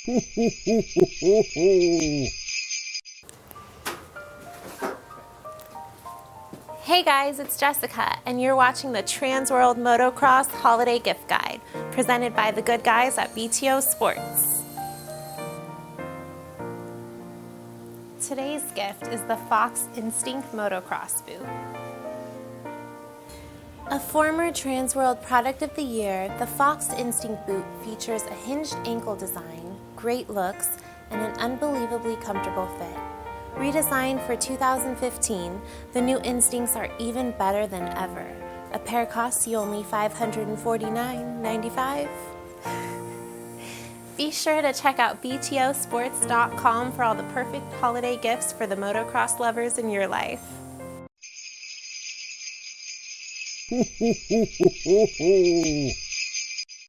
Hey guys, it's Jessica, and you're watching the TransWorld Motocross Holiday Gift Guide, presented by the good guys at BTOSports. Today's gift is the Fox Instinct Motocross boot. A former TransWorld Product of the Year, the Fox Instinct boot features a hinged ankle design, great looks, and an unbelievably comfortable fit. Redesigned for 2015, the new Instincts are even better than ever. A pair costs you only $549.95. Be sure to check out BTOsports.com for all the perfect holiday gifts for the motocross lovers in your life. Ho, ho, ho, ho, ho, ho.